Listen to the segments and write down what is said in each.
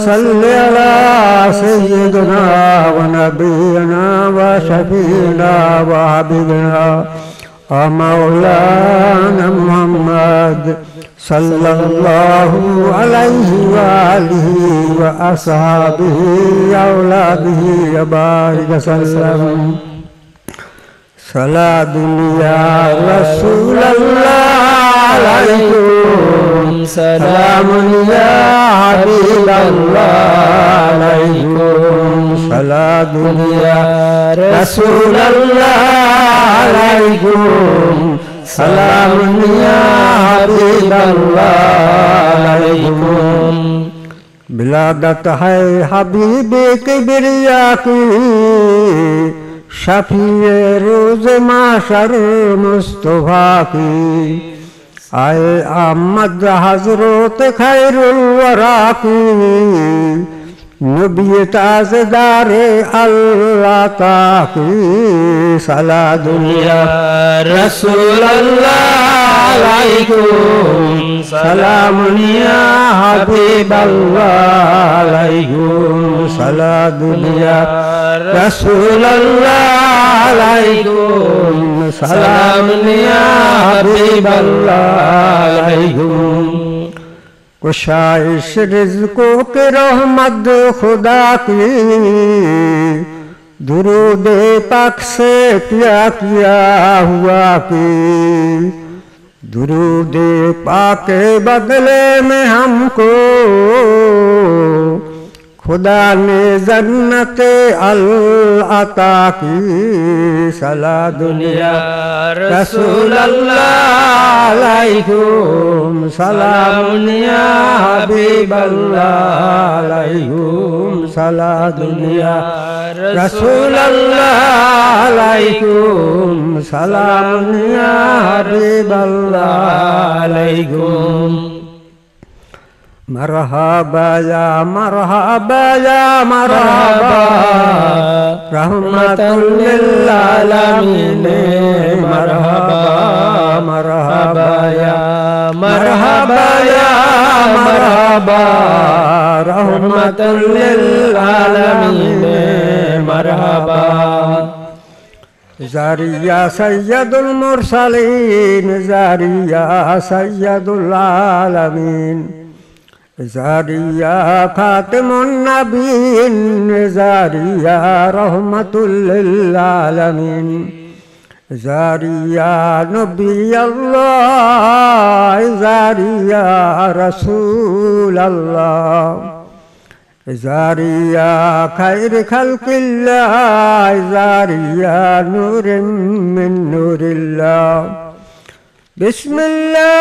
सल्लि अला सय्यिदना व नबीना व शफीना व हबीबना व मौलाना मुहम्मद सल्लल्लाहु अलैहि व आलिहि व अस्हाबिहि औलादिहि व बारिक वसल्लम। सलादुल्ला रसूलल्लाह अलैकुम सलामुल्ला हबीबल्लाह अलैकुम सलादुल्ला रसूलल्लाह अलैकुम सलामुल्ला हबीबल्लाह अलैकुम। बिलादत है हबीबे किबरिया की शफीए रोज़ माशर मुस्तफा की। आए अहमद हजरत खैरुल वरा की नबी ताज़दारे अल्लाह की। सलादुल्ला रसूलल्लाह अलैकुम सलामुल्ला हबीबल्लाह अलैकुम सलादुल्ला रसूलल्लाह अलैकुम सलामुल्ला हबीबल्लाह अलैकुम। कुशाइश रिज़्क़ों के रहमत खुदा की दुरूद पाक से क्या किया हुआ की। दुरूद पाक के बदले में हमको खुदा ने जन्नत अल अता की। सलादुल्ला रसूलल्लाह अलैकुम सलामुल्ला हबीबल्लाह अलैकुम सलादुल्ला रसूलल्लाह अलैकुम सलामुल्ला हबीबल्लाह अलैकुम। मरहबा या मरहबा या मरहबा रहमतुल लिल आलमीन। मरहबा मरहबा या मरहबा या मरहबा रहमतुल लिल आलमीन। मरहबा ज़ारिया सय्यदुल मुरसलीन ज़ारिया सय्यदुल आलमीन ज़ारिया खातिमुन नबीन ज़ारिया रहमतुल लिल आलमीन ज़ारिया नबी अल्लाह ज़ारिया रसूल अल्लाह ज़ारिया खैर खल्क़िल्लाह ज़ारिया नूरिन मिन नूरिल्लाह। बिस्मिल्लाह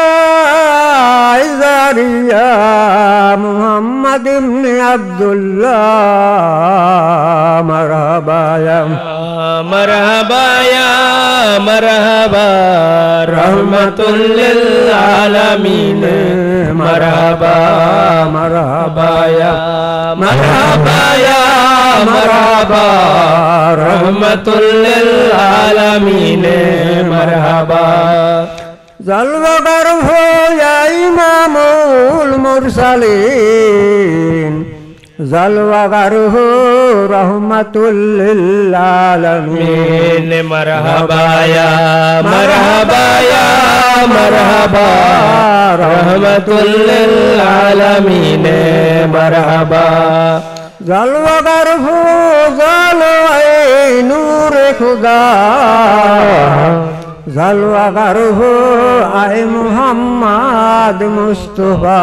ज़ारिया मुहम्मद इब्न अब्दुल्लाह। मरहबा या मरहबा या मरहबा रहमतुल लिल आलमीन। मरहबा मरहबा या मरहबा या मरहबा रहमतुल लिल आलमीन। मरहबा जलवागर हो या इमामुल मुरसलीन जलवागर हो रहमतुल लिल आलमीन। मरहबा या मरहबा या मरहबा रहमतुल लिल आलमीन। मरहबा जलवागर हो जलवाए नूर खुदा जलवागर हो आए मुहम्मद मुस्तफा।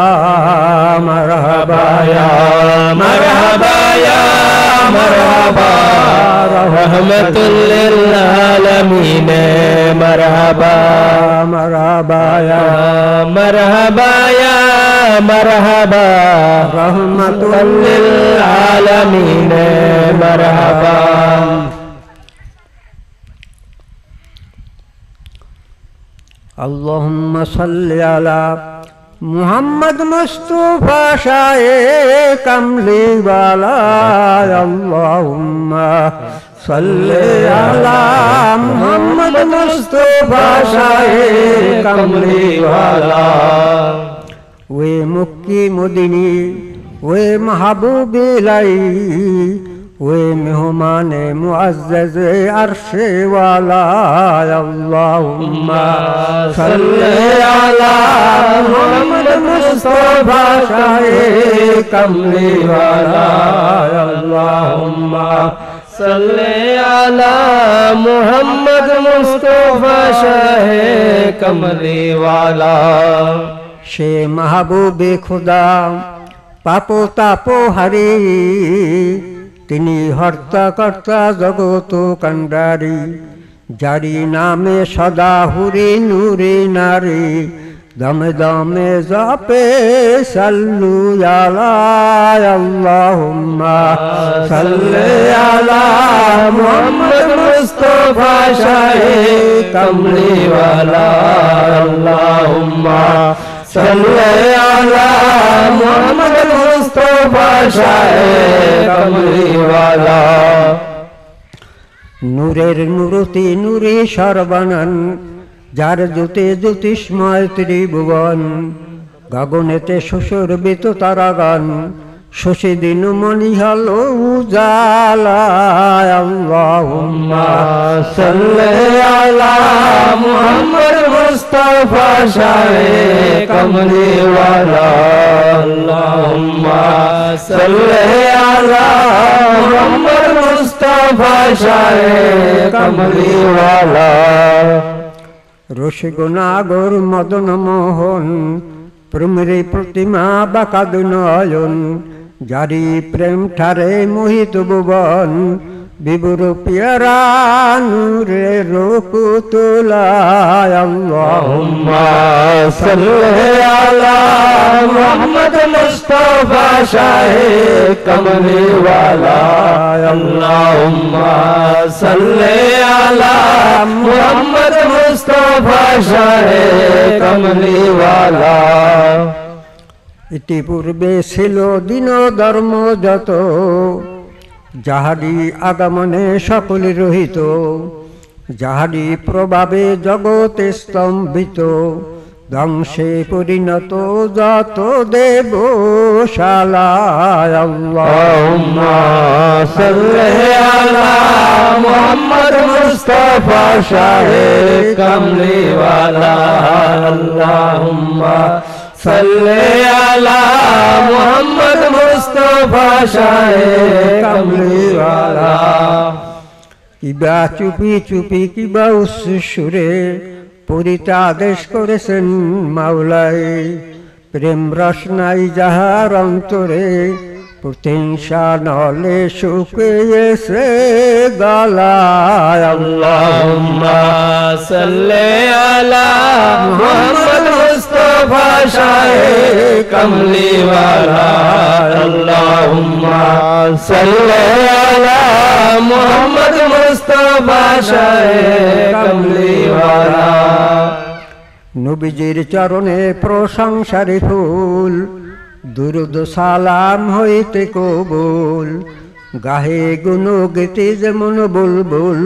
मरहबा या मरहबा या मरहबा रहमतुल लिल आलमीन। मरहबा मरहबा या मरहबा या मरहबा रहमतुल लिल आलमीन। मरहबा अल्लाहुम्मा सल्लि अला मुहम्मद मुस्तफा शाए कमली वाला। अल्लाहुम्मा सल्लि अला मुहम्मद मुस्तफा शाए कमली वाला। वे मुक्की मुदनी ওয়ে মাহবুবে লাই ওয়ে মেহমানে মুআজ্জাজ আরশে ওয়ালা আল্লাহুম্মা সাল্লি আলা মুহাম্মদ মুস্তাফা শাহে কমলি ওয়ালা আল্লাহুম্মা सल्ले आला मोहम्मद मुस्तफा शाहे कमली वाला। সে মাহবুবে খুদা পাপো তাপো হারি তিনি হর্তা কর্তা জগত কান্ডারি যারি নামে সদা হুরি নুরি নারী দমে দমে জপে সাল্লু আলা আল্লাহুম্মা সাল্লি আলা मोहम्मद मुस्तफा शाहे कमली वाला। अल्लाहुम्मा सल्ले अला मोहम्मद मुस्तफा शाहे कमली वाला। নূরের নুরতি নুরে সর্বানন যার জ্যোতি জ্যোতিষ্ময় ত্রিভুবন গগনেতে সুশোভিত তারাগণ শশী দিন মণিহাল উজালা আল্লাহুম্মা सल्ले अला मोहम्मद मुस्तफा शाहे कमली वाला। अल्लाहुम्मा सल्ले अला मोहम्मद मुस्तफा शाहे कमली वाला। রসিকনাগর মদন মোহন প্রমরে প্রতিমা বাকাদ নয়ন যারি প্রেম ঠারে মোহিত ভুবন বিবুর পিয়ারা নূরে রূপতুলায় अल्लाहुम्मा सल्ले अला मोहम्मद मुस्तफा शाहे कमली वाला। अल्लाहुम्मा सल्ले अला मोहम्मद मुस्तफा शाहे कमली वाला। ইতিপূর্বে ছিল দিন ধর্ম যত যাহারি আগমনে সকল রহিত যাহারি প্রভাবে জগতে স্তম্ভিত ধ্বংসে পরিণত যত দেবশালায় अल्लाहुम्मा सल्ले अला मोहम्मद मुस्तफा शाहे कमली वाला। अल्लाहुम्मा सल्ले अला मोहम्मद मुस्तफा शाहे कमली वाला। কিবা চুপি চুপি কিবা উচ্চ সুরে পরিতা আদেশ করেছেন মাওলাই প্রেম রসনাই যাহার অন্তরে প্রতিহিংসা নলে শুকিয়েছে গলায় अल्लाहुम्मा सल्ले अला मोहम्मद मुस्तफा शाहे कमली वाला। अल्लाहुम्मा सल्ले अला मोहम्मद मुस्तफा शाहे कमली वाला। নবীজির চরণে প্রশংসারি ফুল দুরুদ সালাম হইতে কবুল গাহে গুণ গীতি যেমন বুলবুল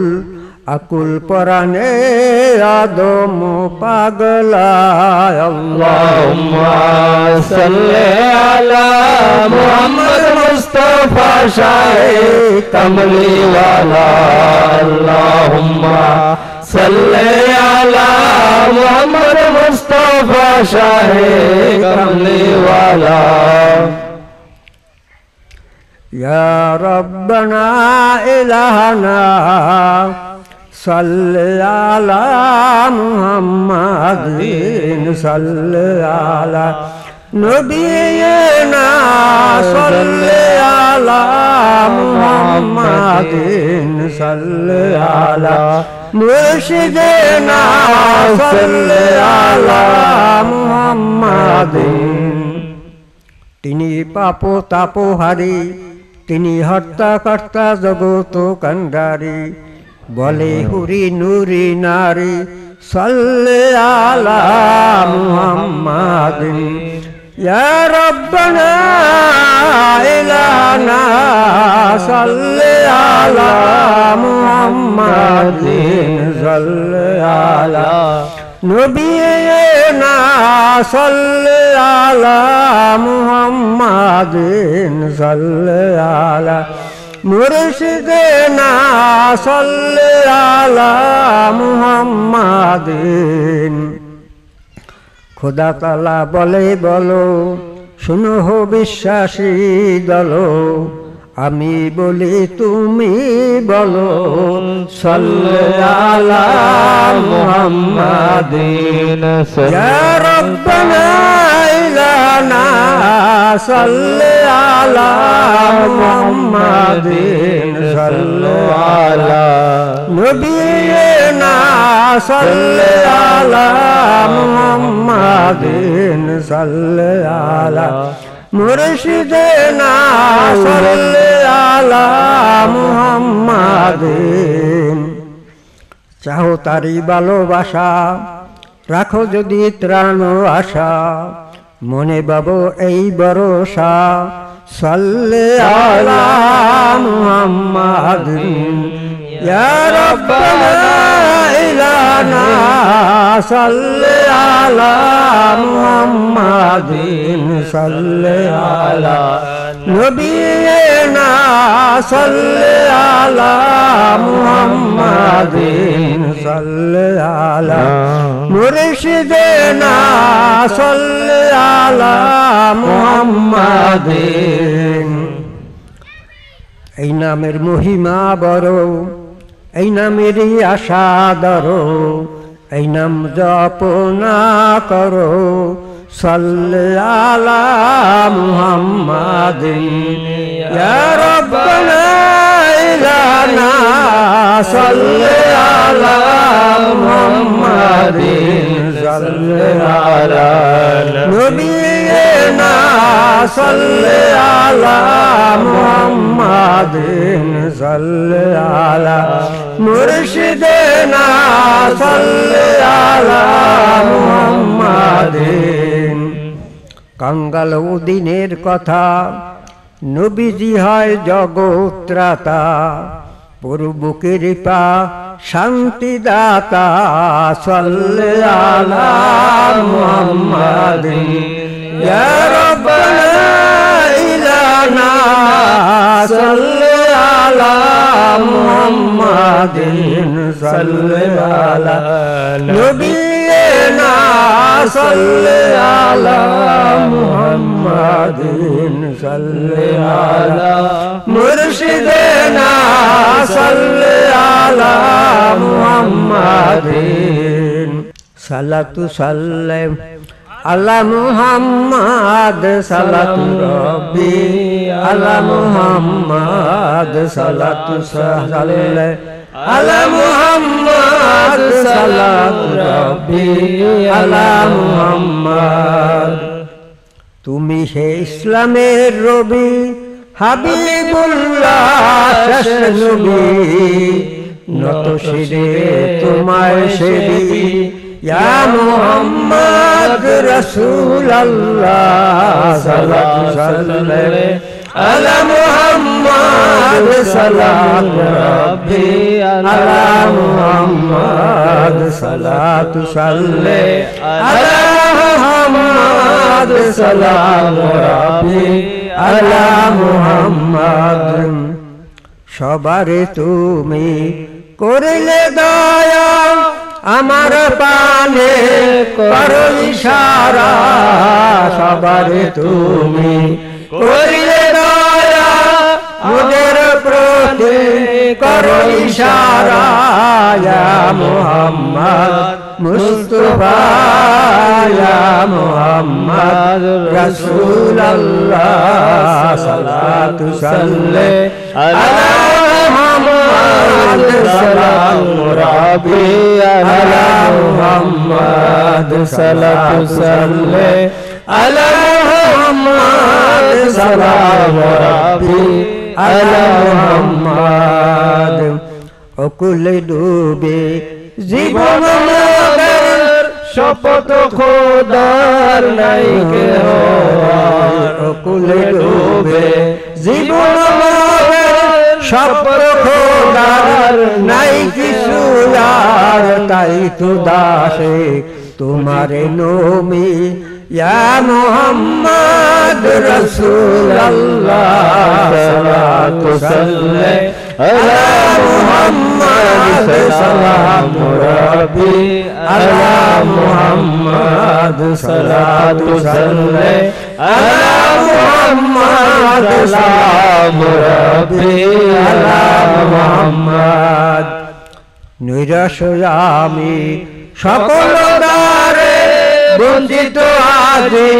আকুল পরাণে আদম পাগলা अल्लाहुम्मा सल्ले अला मोहम्मद मुस्तफा शाहे कमली वाला। अल्लाहुम्मा सल्ले अला मोहम्मद मुस्तफा शाहे कमली वाला। या रब्बना इलाहना सल्ले अला मुहम्मदिन सल्ले अला नबीना सल्ले अला मुहम्मदिन सल्ले अला मुर्शिदना सल्ले अला मुहम्मदिन। তিনি পাপ তাপহারি তিনি হর্তা কর্তা জগত কান্ডারি বলে হুরি নুরি নারী সাল্লে আলা মুহাম্মাদিন। ইয়া রব্বানা ইলানা সাল্লে আলা মুহাম্মাদিন সাল্লে আলা নবীনা সাল্লি আলা মুহাম্মাদিন সাল্লি আলা মুর্শিদিনা সাল্লি আলা মুহাম্মাদিন। খোদা তাআলা বলে বলো শুনো হো বিশ্বাসী দল, আমি বলি তুমি বলো সাল্লি আলা মুহাম্মাদিন। ইয়া রাব্বানা ইলানা সাল্লি আলা মুহাম্মাদিন সাল্লি আলা নবিয়িনা সাল্লি আলা মুহাম্মাদিন সাল্লি আলা মুর্শিদিনা সাল্লি আলা মুহাম্মাদিন। চাও তারি ভালোবাসা, রাখো যদি ত্রাণ আশা, মনে বাবো এই ভরসা সাল্লি আলা মুহাম্মাদিন। ইয়া রাব্বানা ইলানা সাল্লি আলা মুহাম্মাদিন সাল্লি আলা নবিয়িনা সাল্লি আলা মুহাম্মাদিন সাল্লি আলা মুর্শিদিনা সাল্লি আলা মুহাম্মাদিন। এই নামের মহিমা বড়, এই নামেরই আশা ধরো, এই নাম জপ না করো সাল্লি আলা মুহাম্মাদিন। ইয়া রাব্বানা ইলানা সাল্লি আলা মুহাম্মাদিন সাল্লি আলা নবিয়িনা সাল্লি আলা মুহাম্মাদিন সাল্লি আলা মুর্শিদিনা সাল্লি আলা মুহাম্মাদিন। কাঙ্গাল দিনের কথা নবীজি হয় জগত্রাতা, পূর্বকে কৃপা শান্তিদাতা সাল্লি আলা মুহাম্মাদিন। ইয়া রাব্বানা ইলানা সাল্লি আলা মুহাম্মাদিন সাল্লি আলা নবিয়িনা সাল্লি আলা মুহাম্মাদিন সাল্লি আলা মুর্শিদিনা সাল্লি আলা মুহাম্মাদিন। সালাতু সাল্লাম আলা মুহাম্মাদ সালাতু রব্বি আলা মুহাম্মাদ সালাতু সাল্লাম আলা মুহাম্মাদ সালাতু রব্বি আলা মুহাম্মাদ। তুমি হে ইসলামের রবি হাবিবুল্লাহ শেষ নবী, নত শিরে তোমায় সেবি ইয়া মুহাম্মদ রাসূলুল্লাহ সাল্লাল্লাহু সাল্লাল্লাহু আলা মুহাম্মদ সালাতু রাব্বি আলা মুহাম্মদ সালাতু সাল্লে আলা মুহাম্মদ সালাতু রাব্বি আলা মুহাম্মদ। সবারে তুমি করিলে দয়া, আমার পানে করো ইশারা, সবারে তুমি করিলে দয়া, মোদের প্রতি করো ইশারা। ইয়া মুহাম্মদ মুস্তাফা ইয়া মুহাম্মদ রাসূলুল্লাহ সালাতু সাল্লে আলা মুহাম্মদ সালাতু রাব্বি আলা মুহাম্মদ সালাতু সাল্লে আলা মুহাম্মদ সালাতু রাব্বি আলা মুহাম্মদ। অকুলে ডুবে জীবন মোদের, শপথ খোদার নাই কেহ। অকুলে ডুবে জীবন মোদের, স্বপ্ন খোদার নাই কিছু আর তাই তো দাসে তোমারে নমি ইয়া মুহাম্মদ রাসূলুল্লাহ সাল্লাতু সাল্লে আলা মুহাম্মদ সালামু রাব্বি আলা মুহাম্মদ সাল্লাতু সাল্লে আলা মুহাম্মদ সালামু রাব্বি আলা মুহাম্মদ নিরাশ আমি সকল দ্বারে বঞ্চিত আজি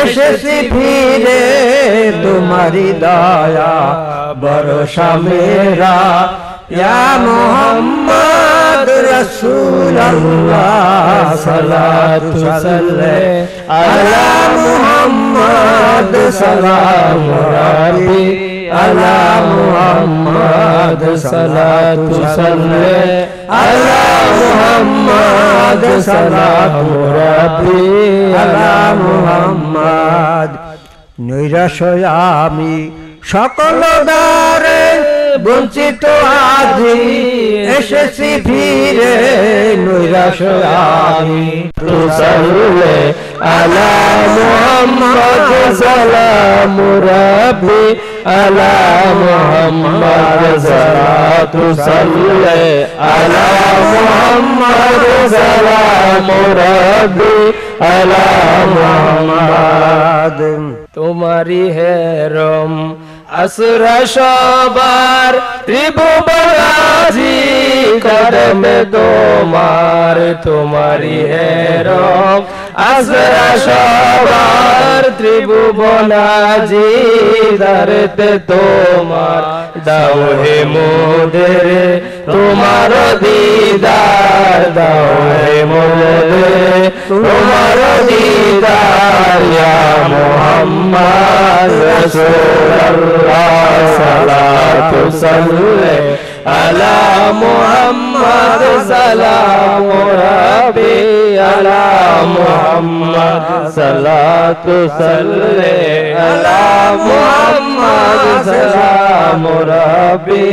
এসেছি ফিরে তোমারি দয়া ভরসা মেরা ইয়া মুহাম্মদ রাসূলুল্লাহ সাল্লাতু সাল্লে আলা মুহাম্মদ সালামু রাব্বি আলা মুহাম্মদ সাল্লাতু সাল্লে আলা মুহাম্মদ সালামু রাব্বি আলা মুহাম্মদ নিরাশ আমি সকল দ্বারে বঞ্চিত আজি এসেছি ফিরে নিরাশ আমি সাল্লে আলা মুহাম্মদ সালামু রাব্বি আলা মুহাম্মদ সালাতু সাল্লে আলা মুহাম্মদ সালামু রাব্বি আলা মুহাম্মদ তোমারি হেরম আসরা সবার ত্রিভুবনাজি কদমে তোমার তোমারি হেরম আসরা সবার ত্রিভুবনাজি দরতে তোমার দাও হে মোদের তোমার দিদার দাও হে মোদের তোমার দিদার ইয়া মুহাম্মদ রাসূলুল্লাহ সাল্লাতু সাল্লে আলা মুহাম্মদ সালামু রাব্বি আলা মুহাম্মদ সাল্লাতু সাল্লে আলা মুহাম্মদ সালামু রাব্বি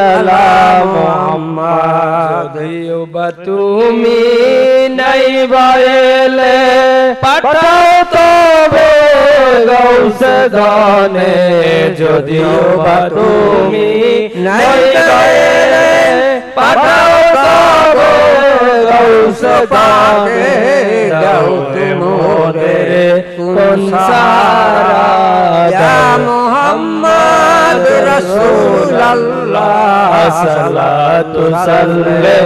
আলা মুহাম্মদ যদিও বা তুমি নাই বাইলে পাঠাও তবে গৌসে দানে যদিও বা তুমি নাই বাইলে পাঠাও তবে গৌসে দানে দাও মোরে কোন সারা ইয়া মুহাম্মদ রাসূলুল্লাহ সাল্লাতু সাল্লে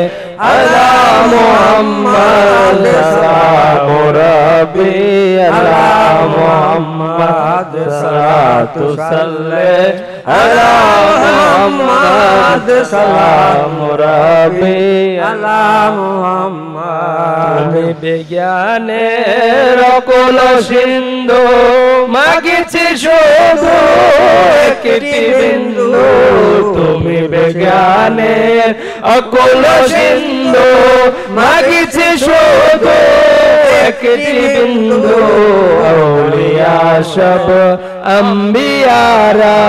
আলা মুহাম্মদ সালামু রাব্বি আলা মুহাম্মদ সালাতু সাল্লে আলা মুহাম্মদ সালামু রাব্বি আলা মুহাম্মদ তুমি বিজ্ঞানের অকুল সিন্ধু মাগিছি শুধু একটি বিন্দু তুমি বিজ্ঞানের অকুল সিন্ধু মাগিছি শুধু একটি বিন্দু আউলিয়া সব আম্বিয়ারা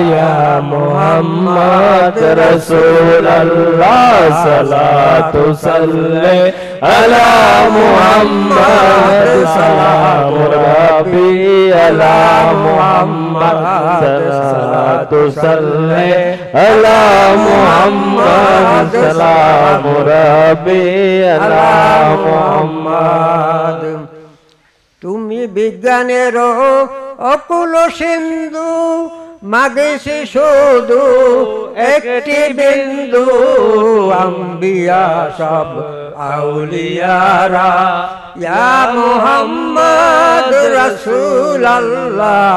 ইয়া মুহাম্মদ রাসূলুল্লাহ সাল্লাতু সাল্লে আলা মুহাম্মদ সালামু রাব্বি আলা মুহাম্মদ সাল্লাতু সাল্লে আলা মুহাম্মদ সালামু রাব্বি আলা মুহাম্মদ তুমি বিজ্ঞানের অকুল সিন্ধু মাগেছি শুধু একটি বিন্দু আম্বিয়া সব আউলিয়ারা ইয়া মুহাম্মদ রাসূলুল্লাহ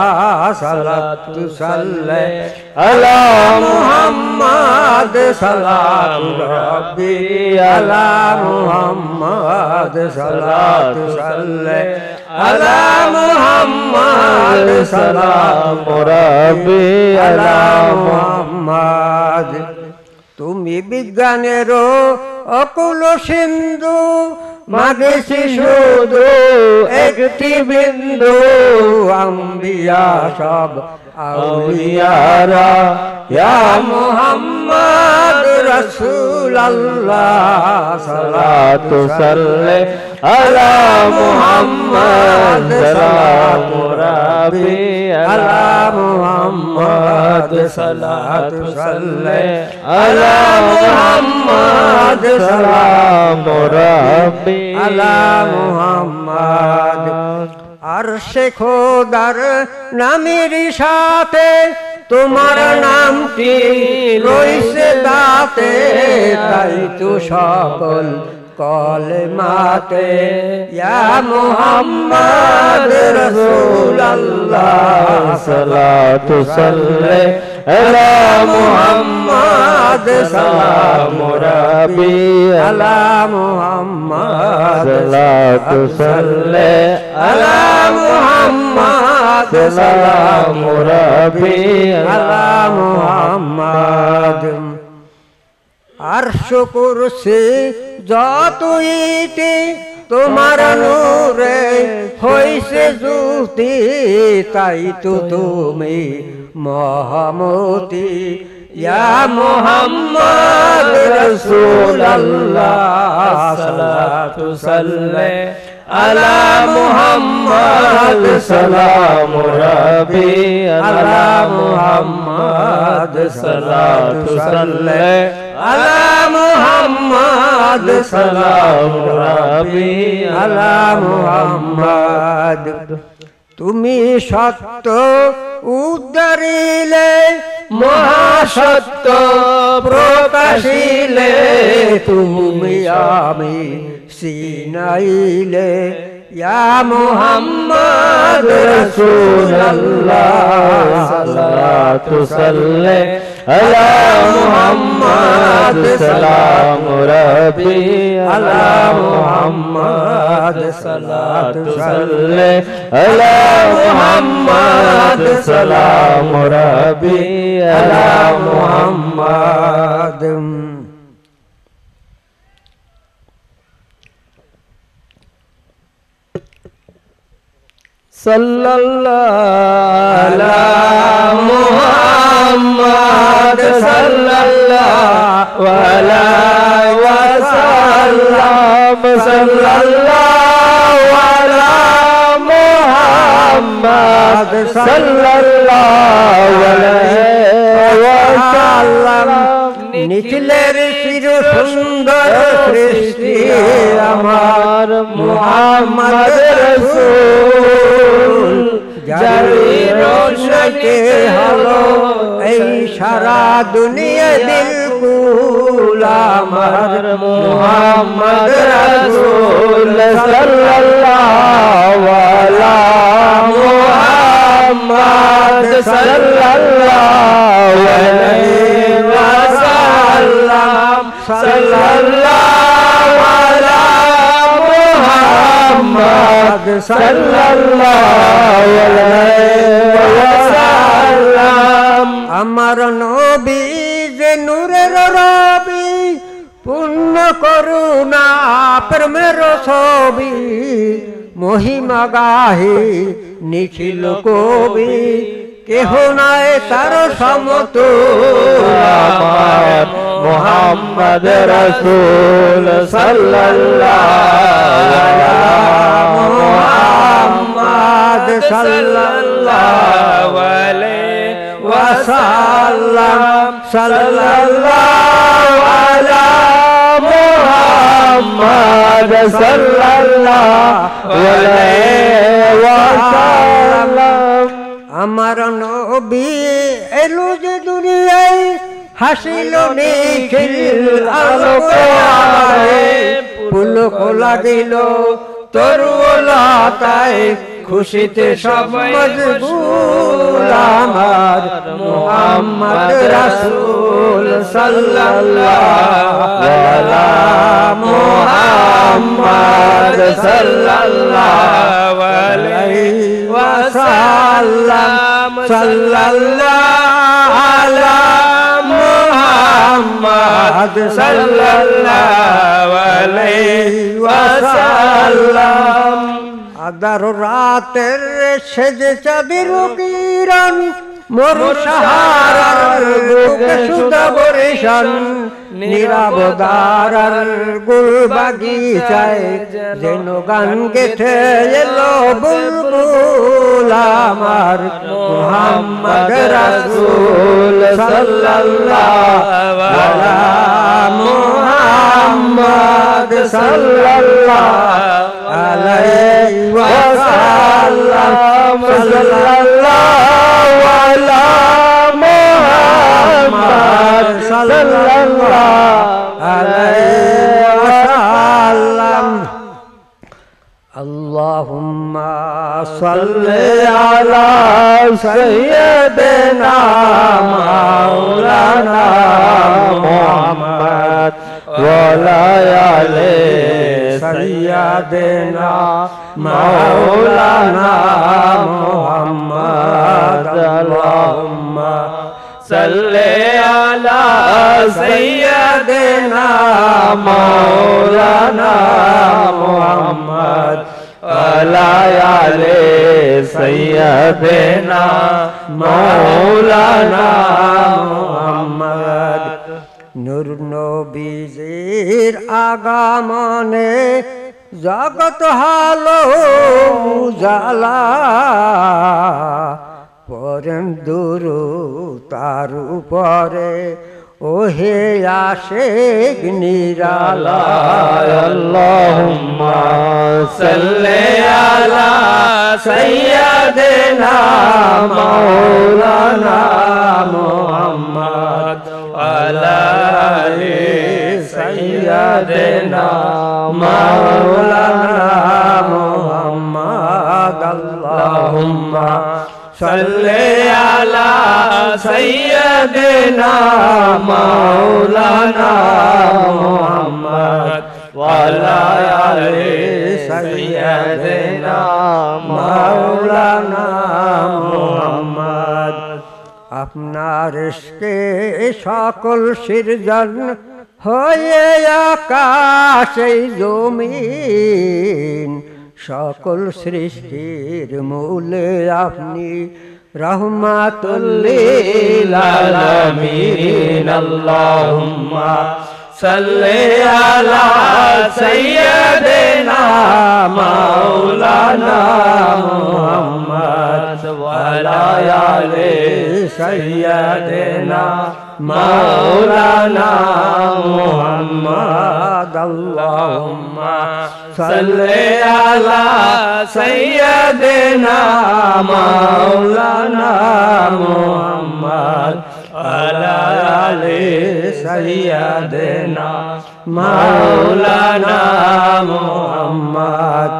সাল্লাতু সাল্লে আলা মুহাম্মদ সালামু রাব্বি আলা মুহাম্মদ সাল্লাতু সাল্লে আলা মুহাম্মদ সালামু রাব্বি আলা মুহাম্মদ তুমি বিজ্ঞানের অকুল সিন্ধু মাগেছি শুধু একটি বিন্দু আম্বিয়া সব আউলিয়ারা ইয়া মুহাম্মদ রাসূলুল্লাহ সালাতু সাল্লে আলা মুহাম্মদ সালাতু রাব্বি আলা মুহাম্মদ সালাতু সাল্লে আলা মুহাম্মদ সালাতু রাব্বি আলা মুহাম্মদ আরশে খোদার নামের সাথে তোমার নামটি রইছে তাতে তাই তো সকল কলেমাতে ইয়া মুহাম্মদ রাসূলুল্লাহ সালাতু সাল্লে আলা মুহাম্মদ সালামু রাব্বি আলা মুহাম্মদ সালাতু সাল্লে আলা মুহাম্মদ সালামু রাব্বি আলা মুহাম্মদ আরশ কুরসি যতইতে তোমার নূরে হইছে জ্যোতি তাই তো তুমি মহামতি ইয়া মুহাম্মদ রাসূলুল্লাহ সালাতু সাল্লে আলা মুহাম্মদ সালামু রাব্বি আলা মুহাম্মদ সালাতু সাল্লে আলা মুহাম্মদ সালামু রাব্বি আলা মুহাম্মদ তুমি সত্য উদ্ধারিলে মহাসত্য প্রকাশিলে তুমি আমি সিনাইলে ইয়া মুহাম্মদ রাসূলুল্লাহ সালাতু সাল্লে আলা মুহাম্মদ সালামু রাব্বি আলা মুহাম্মদ সালাতু সাল্লে আলা মুহাম্মদ সালামু রাব্বি আলা মুহাম্মদ সাল্লাল্লাহু আলা মুহাম্মদ সাল্লাল্লাহু আলাইহি ওয়াসাল্লাম সাল্লাল্লাহু আলা মুহাম্মদ সাল্লাল্লাহু আলাইহি ওয়াসাল্লাম নিখিলের চির সুন্দর সৃষ্টি আমার মুহাম্মদ রাসূল জারি রোশনে হলো এই সারা দুনিয়া বিলকুল আমার মুহাম্মদ রাসূল সাল্লাল্লাহু আলা মুহাম্মদ সাল্লাল্লাহু আলাইহি ওয়াসাল্লাম সাল্লাল্লাহু আলা মুহাম্মদ সাল্লাল্লাহু আলাইহি ওয়াসাল্লাম আমার নবী যে নূরের রবি পূর্ণ করুণা প্রেমের ছবি মহিমা গাহে নিখিল কবি কেহ নাই তার সমতুল্য আমার মুহাম্মদ রাসূল সাল্লাল্লাহু আলাইহি মুহাম্মদ সাল্লাল্লাহু আলাইহি ওয়াসাল্লাম সাল্লাল্লাহু আলা মুহাম্মদ সাল্লাল্লাহু আলাইহি ওয়াসাল্লাম আমার নবী এলো যে দুনিয়ায় হাসিল নিখিল আলোকে পুলক লাগিল তরুলতায় খুশিতে সব মজবুর আমার মুহাম্মদ রাসূল সাল্লাল্লাহু আলা মুহাম্মদ সাল্লাল্লাহু আলাইহি ওয়াসাল্লাম সাল্লাল্লাহু আলা মুহাম্মদ মুহাম্মদ সাল্লাল্লাহু আলাইহি ওয়াসাল্লাম। আদার রাতের সেজে চাঁদের কিরণ মোর সাহারার বুকে সুধা বরিশান নিরাবদার গুল বাগিচায় যেন গান গেথে এলো বুলবুল আমার মুহাম্মদ রাসূল সাল্লাল্লাহু আলা মুহাম্মদ সাল্লাল্লাহু আলাইহি ওয়াসাল্লাম সাল্লাল্লাহু আলা মুহাম্মদ সাল্লাল্লাহু আলাইহি ওয়াসাল্লাম। আল্লাহুম্মা সাল্লি আলা সাইয়্যিদিনা মাওলানা মুহাম্মদ ওয়া আলা আলি সাইয়্যিদিনা মাওলানা মুহাম্মদ। আল্লাহুম্মা সাল্লি আলা সাইয়্যিদিনা মাওলানা মুহাম্মদ ওয়া আলা আলি সাইয়্যিদিনা মাওলানা মুহাম্মদ। নূর নবীজির আগমনে জগৎ হালো উজালা পরেন দুরূদ তার উপরে ওহে আশিক নিরালা। আল্লাহুম্মা সাল্লি আলা সাইয়্যিদিনা মাওলানা মুহাম্মদ ওয়া আলা আলি সাইয়্যিদিনা মাওলানা মুহাম্মদ। আল্লাহুম্মা সাল্লি আলা সাইয়্যিদিনা মাওলানা মুহাম্মদ ওয়া আলা আলি সাইয়্যিদিনা মাওলানা মুহাম্মদ। আপনার ইশকে সকল সৃজন হয়ে আকাশ এই জমিন সকল সৃষ্টির মূলে আপনি রহমাতুল লিল আলামিন। আল্লাহুম্মা সাল্লি আলা সাইয়্যিদিনা মাওলানা মুহাম্মদ ওয়া আলা আলি সাইয়্যিদিনা মাওলানা মুহাম্মদ। আল্লাহুম্মা সাল্লি আলা সাইয়্যিদিনা মাওলানা মুহাম্মদ ওয়া আলা আলি সাইয়্যিদিনা মাওলানা মুহাম্মদ।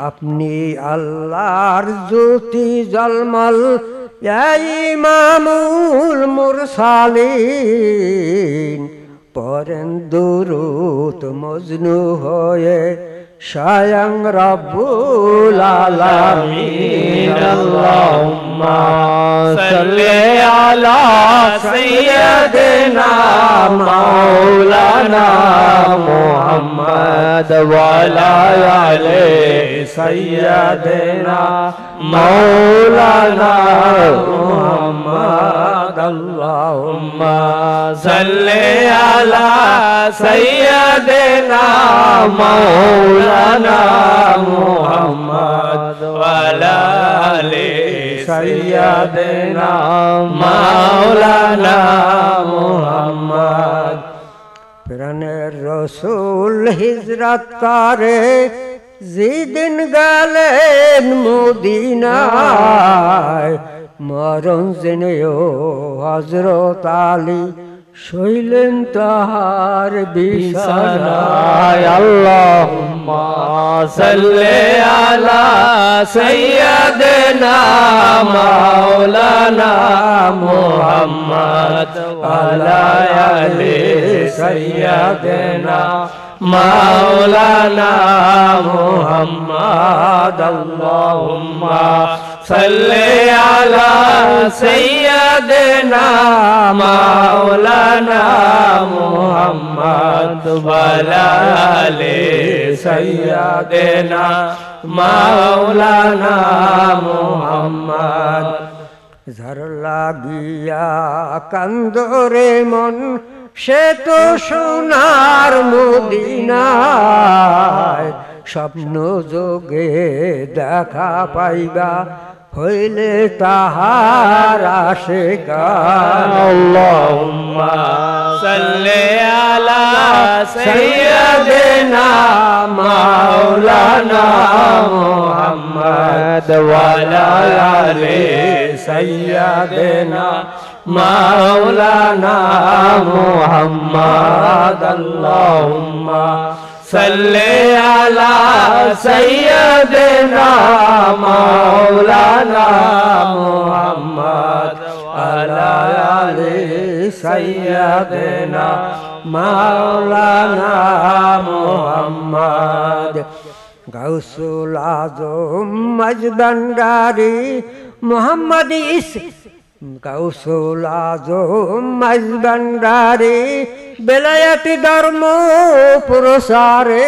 আপনি আল্লাহর জ্যোতি জলমল ইমামুল মুরসালিন পরেন দুরূদ মজনু হয়ে স্বয়ং রব্বুল আলামিন। আল্লাহুম্মা সাল্লি আলা সাইয়্যিদিনা মাওলানা মুহাম্মদ ওয়া আলা আলি সাইয়্যিদিনা মাওলানা মুহাম্মদ। আল্লাহুম্মা সাল্লি আলা সাইয়্যিদিনা মাওলানা মুহাম্মদ ওয়া আলা আলি সাইয়্যিদিনা মাওলানা মুহাম্মদ। প্রাণের রসুল হিজরত করে যেদিন গেলেন মদিনায় মরণ জেনেও হযরত আলী শৈলেন তাহার বিছানায়। আল্লাহুম্মা সাল্লি আলা সাইয়্যিদিনা মাওলানা মুহাম্মদ ওয়া আলা আলি সাইয়্যিদিনা মাওলানা মুহাম্মদ আল্লাহুম্মা সাল্লি আলা সাইয়্যিদিনা মাওলানা মুহাম্মদ ওয়া আলা আলি সাইয়্যিদিনা মাওলানা মুহাম্মদ ঝড় লাগিয়া কান্দরে মন সে তো সোনার মদিনায় স্বপ্ন যোগে দেখা পাইবা হইলে তাহার আশিকা আল্লাহুম্মা সাল্লি আলা সাইয়্যিদিনা মাওলানা মুহাম্মদ ওয়া আলা আলি সাইয়্যিদিনা মাওলানা মুহাম্মদ আল্লাহুম্মা সাল্লি আলা সাইয়্যিদিনা মাওলানা মুহাম্মদ আলা আলি সাইয়্যিদিনা মাওলানা মুহাম্মদ গাউসুল আজম মজবন্দারি মোহাম্মদ গাউসুল আজম মজবন্দারি বেলায়েতি ধর্ম প্রসারে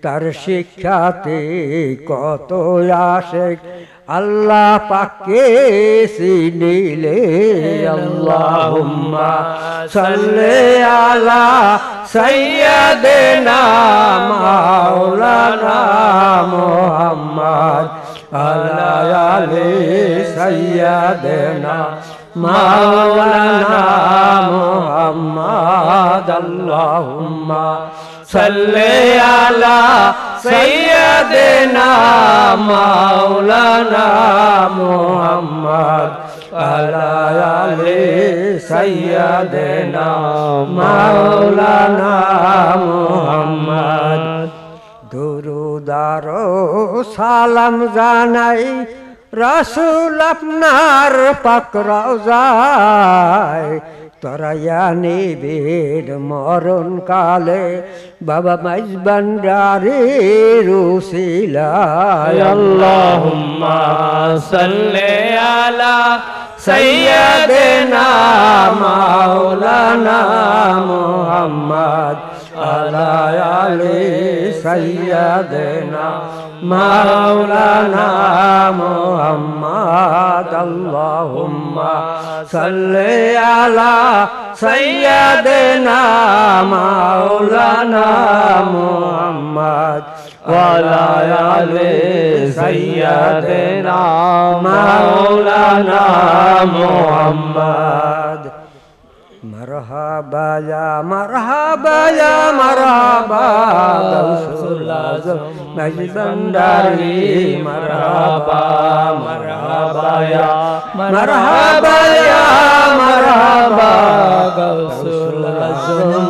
তার শিক্ষাতে কত আশিক আল্লাহ পাককে চিনিলে আল্লাহুম্মা সাল্লি আলা সাইয়্যিদিনা মাওলানা মুহাম্মদ আলা আলি সাইয়্যিদিনা মাওলানা মুহাম্মদ আল্লাহুম্মা সাল্লি আলা সাইয়্যিদিনা মাওলানা মুহাম্মদ আলা আলি সাইয়্যিদিনা মাওলানা মুহাম্মদ দুরুদ আর সালাম জানাই রাসূল আপনার পাক রওজায় তরাইয়া নিবিড় মরণ কালে বাবা মজবন্দারির উসিলায় আল্লাহুম্মা সাল্লি আলা সাইয়্যিদিনা মাওলানা মুহাম্মদ আলা আলি সাইয়্যিদিনা মাওলানা মুহাম্মদ আল্লাহুম্মা সাল্লি আলা সাইয়্যিদিনা মাওলানা মুহাম্মদ ওয়া আলা আলি সাইয়্যিদিনা মাওলানা মুহাম্মদ মরহাবা ইয়া মরহাবা ইয়া মরহাবা গাউসুল আজম মজবন্দারি মরহাবা মরহাবা ইয়া মরহাবা ইয়া মরহাবা গাউসুল আজম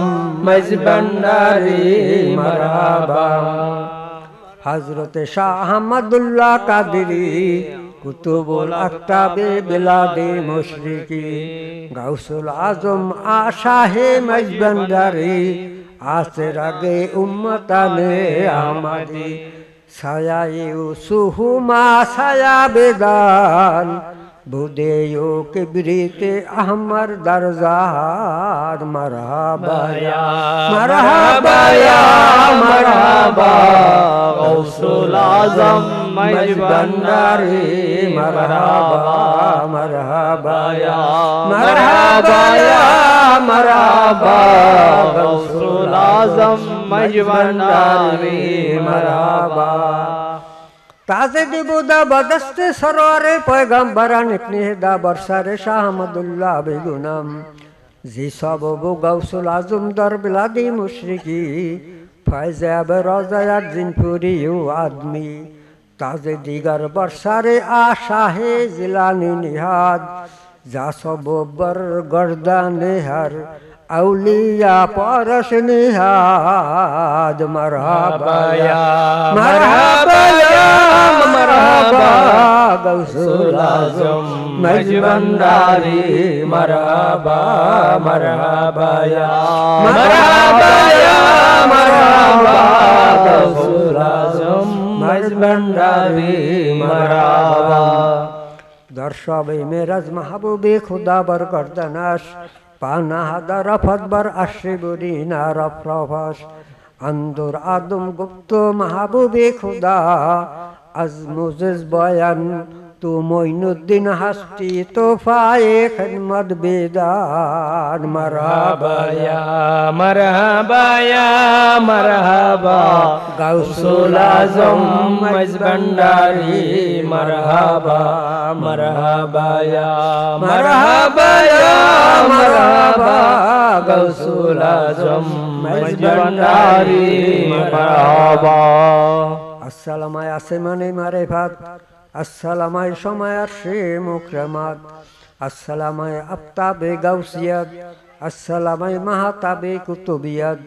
মজবন্দারি মরহাবা হযরত শাহ আহমদুল্লাহ কাদেরী কুতুবুল আকতাবে বিলাদে মুশরিকি গাউসুল আজম আশাহে মজবন্দারি আসের আগে উম্মতানে আমাদি ছায়ায়ে সুহুমা ছায়া বেদান বুদেয়ো কিবরিতে আহমর দরজার মরহাবা মরহাবা ইয়া মরহাবা গাউসুল আজম মজবন্দারি মরহাবা মরহাবা ইয়া মরহাবা ইয়া মরহাবা গাউসুল আজম মজবন্দারি মরহাবা ताज़े दिबुदा बदस्ते सरोरे पैगंबरा निकने दा बरसारे शाह अहमदुल्लाह बेगुनाम जी सबबु गाउसुल आजम दर बिलादी मुशरिकी फैज़े अब रोज़ाया जिनपुरी यू आदमी ताज़े दिगर बरसारे आशाहे जिलानी निहाद जा सब बर गर्दाने हर औलिया परस निहाद मरहबा या मरहबा या मरहबा गौसुल आज़म मजबंदारी मरहबा मरहबा या मरहबा या मरहबा गौसुल आज़म मजबंदारी मरहबा दर्शबे मेराज महबूबे खुदा बर गर्दनाश पाना हादा रफत बर आश्रिबुरीना रफरफाश अंदुर आदम गुप्तो महबूबे खुदा अज़मुज़ बयान तू मोइनुद्दीन हस्ती तोहफ़ाए खिदमत बेदार मरहबा या मरहबा या मरहबा गौसुल आज़म मजबंदारी मरहबा मरहबा या मरहबा या मरहबा गौसुल आज़म मजबंदारी मरहबा अस्सलाम आसमाने मारिफत अस्सलाम समय अर्शे मुकरमात अस्सलाम आफ्ताबे गौसियत अस्सलाम महताबे कुतुबियत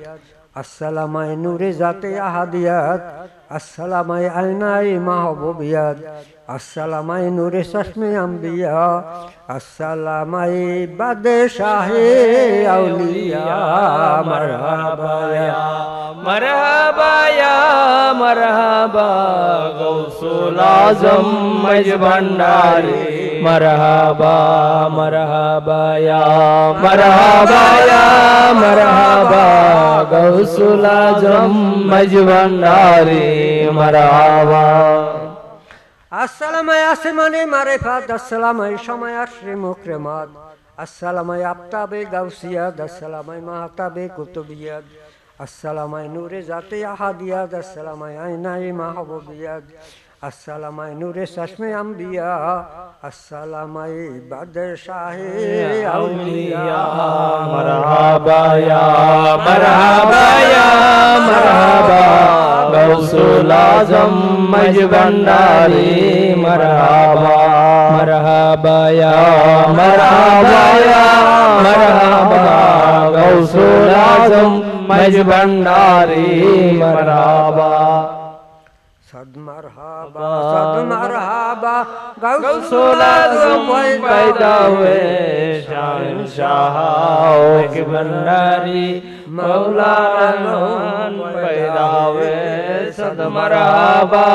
अस्सलाम नूरे जाते अहदियत अस्सलाम आइनाए महबूबियत अस्सलाम नूरे चश्मे अंबिया अस्सलाम बादशाहे औलिया मरहबा या मरहबा या मरहबा गौसुल आज़म मजबंदारी मरहबा मरहबा या मरहबा या मरहबा गौसुल आज़म मजबंदारी मरहबा अस्सलाम आसमाने मारिफत अस्सलाम समय अर्शे मुकरमात अस्सलाम आफ्ताबे गौसियत अस्सलाम महताबे कुतुबियत अस्सलाम नूरे जाते अहदियत अस्सलाम आइनाए महबूबियत अस्सलाम नूरे चश्मे अंबिया अस्सलाम बादशाहे औलिया मरहबा या मरहबा या मरहबा गौसुल आज़म मजबंदारी मरहबा मरहबा या मरहबा या मरहबा गौसुल आज़म मजबंदारी मरहबा सद मरहबा गौसुल आज़म पैदा हुए शहंशाह के भंडारी मौला रहमान पैदा हुए सद मरहबा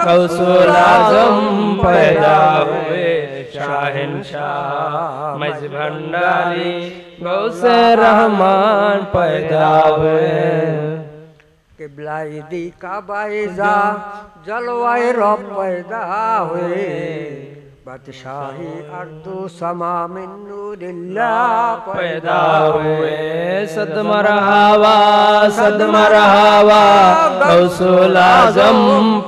गौसुल आज़म पैदा हुए शहंशाह मजबंदारी गौसे रहमान पैदा हुए किबलाई दी काबाइजा जलवाए रब पैदा हुए बादशाही अर्दु समा मिन नूरिल्लाह पैदा हुए सद मरहबा गौसुल आज़म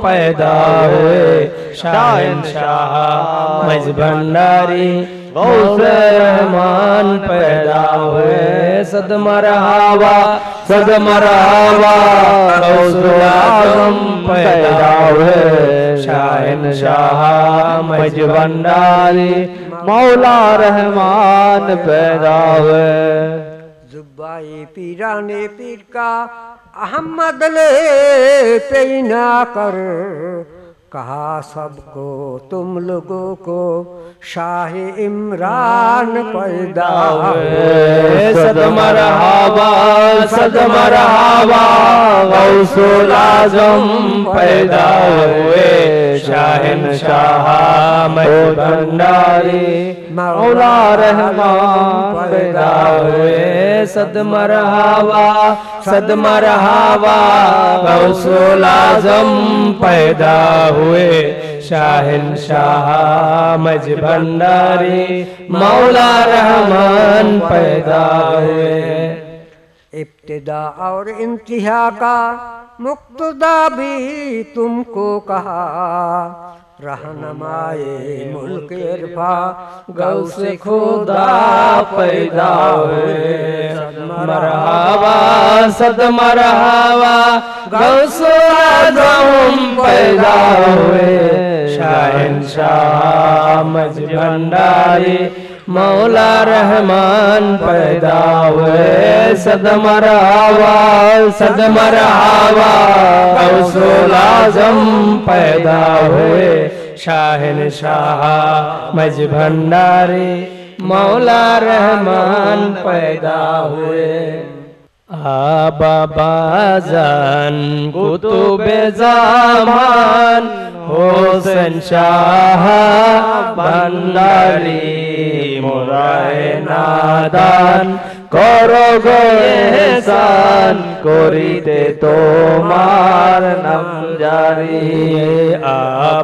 पैदा हुए शहंशाह मजबंदारी गौसे रहमान पैदा हुए सद मरहबा गौसुल आज़म पैदा हुए शहंशाह मजबंदारी मौला रहमान पैदा हुए जुब्बाई पीराने पीर का अहमद ले पैना कर कहा सबको तुम लोगों को शाह इमरान पैदा हुए सद मरहबा गौसुल आज़म पैदा हुए शहंशाह मजबंदारी मौला रहमान पैदा हुए सद मरहबा गौसुल आज़म पैदा हुए शहंशाह मजबंदारी मौला रहमान पैदा हुए इब्तिदा और इंतहा का मुक्तदा भी तुमको कहा रहनुमाए मुल्क इरफा गौसे खुदा पैदा हुए मरहबा सद मरहबा गौसे आज़म पैदा हुए शहंशाह मज भंडारी मौला रहमान पैदा हुए सद मरहबा गौसुल आज़म पैदा हुए शहंशाह मज भंडारी मौला रहमान पैदा हुए बाबाजान कुतुबे ज़मान हुसैन शाह भंडारी मोराए नादान करो गो एहसान करिते तोमार नाम जारी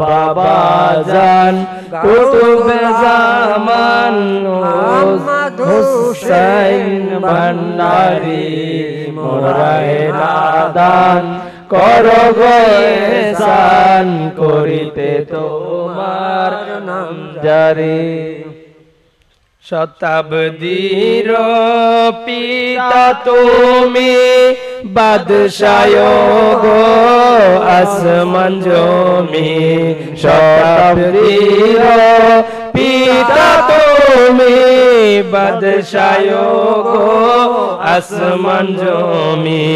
बाबाजान कुतुबे ज़मान हुसैन भंडारी मोराए नादान करो गो एहसान करिते तोमार नाम जारी शताब्दीर पिता तुमी बादशाह गो आसमान जमी शताब्दीर पिता तुमी बादशाह गो आसमान जमी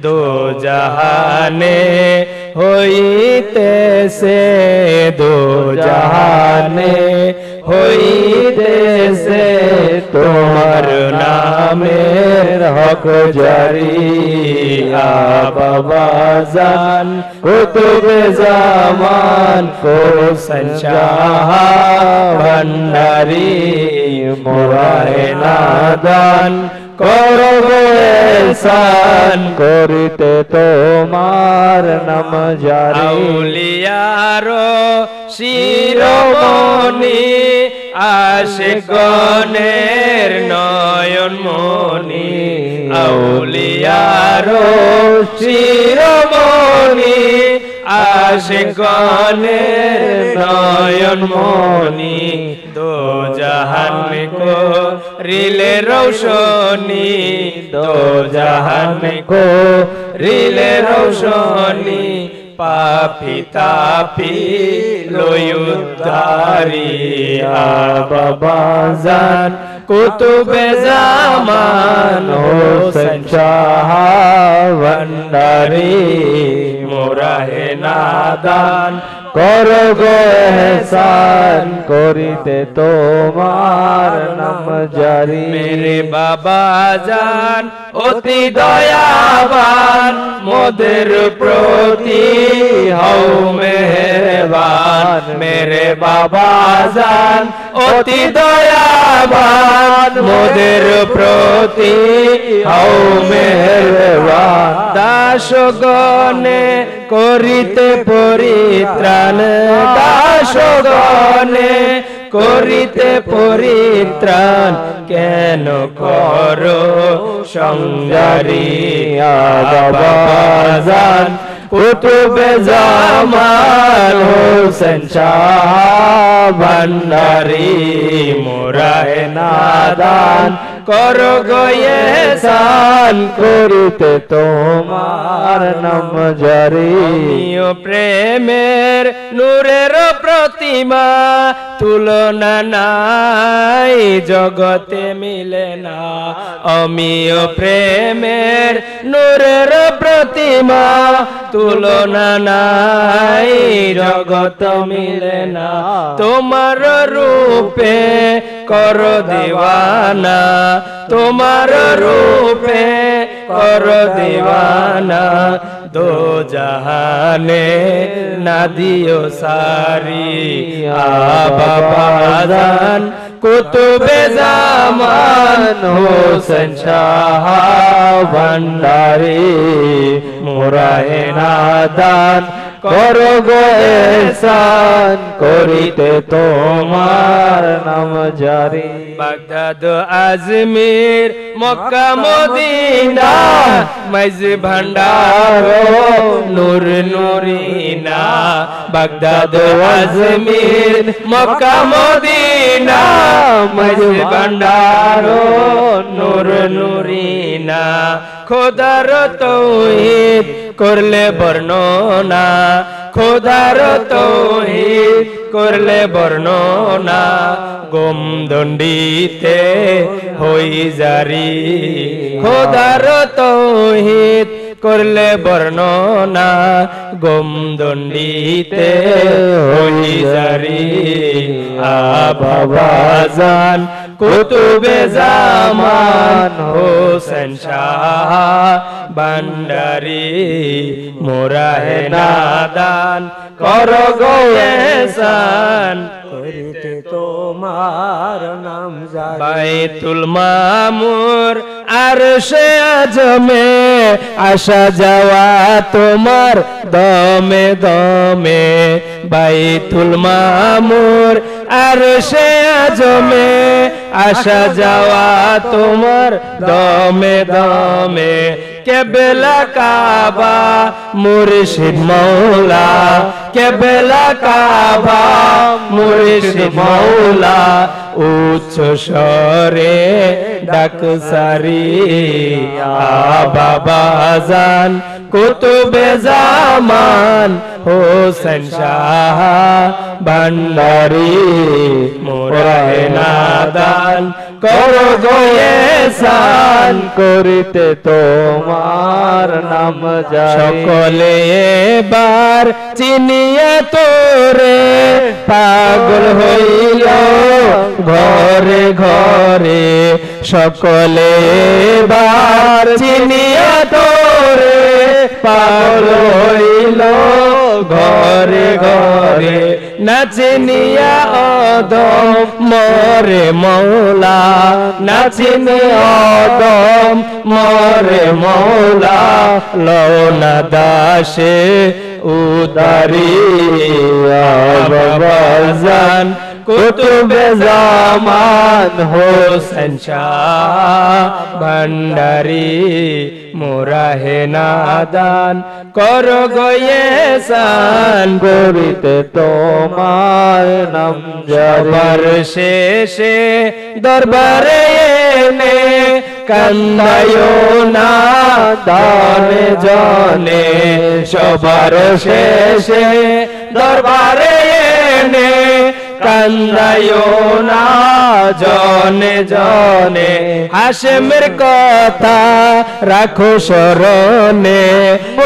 दो जहाने होइतेছে दो जहाने होइतेছে তোমার নামের হক জারি বাবাজান কুতুবে জামান হোসেন শাহ ভণ্ডারী মোরায়ে নাদান করো এহসান করিতে তোমার নাম জারি আউলিয়ারো শিরোমণি আশিকগণের নয়ন মনি আউলিয়ারো শিরোমণি আশিকগণের নয়ন মনি দো জাহান কো রিলে রৌশনী দো জাহান কো রিলে রৌশনী পাপি তাপি লয়ুদ্ধারি বাবাজান কুতুবে জামান হোসেন শাহ ভণ্ডারী মোরাহে নাদান করো গো এহসান করিতে তোমার নাম জারি মেরে বাবাজান অতি দয়াবান মোদের প্রতি হও মেহেরবান মেরে বাবাজান অতি দয়াবান মোদের প্রতি হও মেহেরবান দাসগণে করিতে পরিত্রাণ দাসগণে করিতে পরিত্রাণ কেন করো সংজারি বাবাজান কুতুবে জামান হোসেন শাহ ভণ্ডারী মোরায়ে নাদান করো গো এহসান করিতে তোমার নাম জারি প্রেমের নূরের প্রতিমা তুলনা নাই জগতে মিলে না অমিয় প্রেমের নূরের প্রতিমা তুলনা নাই জগত মিলে না তোমার রূপে কর দিওয়ানা তোমার রূপে কর দিওয়ানা দো জাহানে না দিও সারি বাবাজান কুতুবে জামান হোসেন শাহ ভণ্ডারী মোরায়ে নাদান করো গো এহসান করিতে তোমার নাম জারি বাগদাদ আজমির মক্কা মদিনা মাইজ ভান্ডার নূর নুরিনা বাগদাদ আজমির মক্কা মদিনা মাইজ ভান্ডার নূর নুরিনা খোদার তৌহিদ করলে বর্ণনা খোদার তৌহিদ করলে বর্ণনা গম দণ্ডিতে হই জারি খোদার তৌহিদ করলে বর্ণনা গম দণ্ডিতে হই জারি বাবা জান কুতুবে জামান হোসেন শাহ ভান্ডারী মোরা হে নাদান করো গো এহসান করিতে তোমার নাম জারি বাইতুল মামুর আরশে আজমে আসা যাওয়া তোমার দমে দমে বাইতুল মামুর আরশে আজমে আসা যাওয়া তোমার দমে দমে কেবলা কাবা মুর্শিদ মৌলা কেবলা কাবা মুর্শিদ মৌলা উচ্চ স্বরে ডাক সারি বাবা জান কুতুবে জামান হোসেন শাহ ভান্ডারী মোরা হে নাদান করো গো এহসান করিতে তোমার নাম জারি সকলে এবার চিনিয়া তোরে পাগল হইল ঘরে ঘরে সকলে এবার চিনিয়া তোরে পাগল হইল ঘরে ঘরে নাচিনিয়া অদম মরে মৌলা নাচিনিয়া অদম মরে মৌলা লওনা দাসে উদারি বাবা জান কুতুবে জামান হোসেন শাহ ভান্ডারী মোরা হে নাদান করো গো এহসান করিতে তোমার নাম জারি শেষে দরবারে এনে কান্দায়ো না দানে জনে সবার শেষে দরবারে এনে কান্দায়ো না জনে জনে হাশেমের কথা রাখো স্মরণে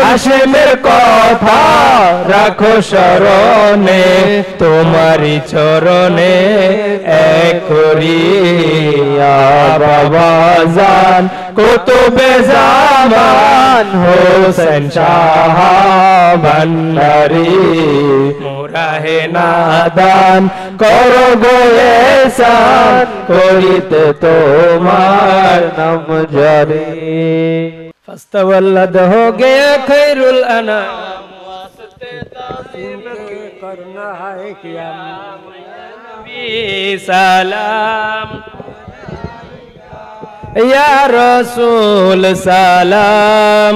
হাশেমের কথা রাখো স্মরণে তোমারি চরণে এক করিয়া বাবা জান কুতুবে জামান হোসেন শাহ ভান্ডারী মোরা হে নাদান করো গো এহসান করিতে তোমার নাম জারি फस्तवल्लद हो गया खैरुल अनाम करना है क्या नबी सलाम या रसूल सलाम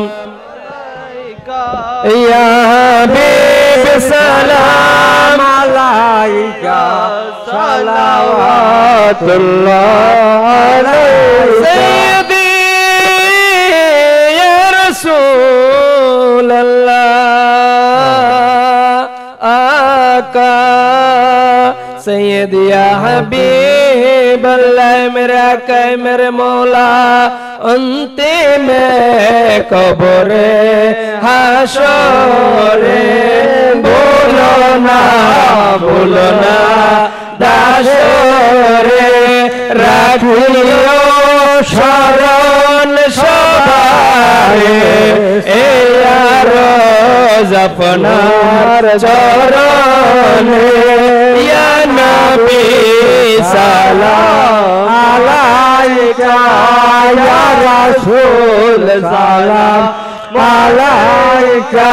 या हबीब सलाम अलैका सलावतुल्लाह अलैहि रसूल अल्लाह आका सैयद या हबीब अल्लाह मेरा आका मेरे मौला अंतिम कब्रे हाशरे भूलो ना दाशरे राखियो शरण सबारे ए रोज अपनार चरणे या नबी सलाम अलैका या रसूल सलाम আলাইকা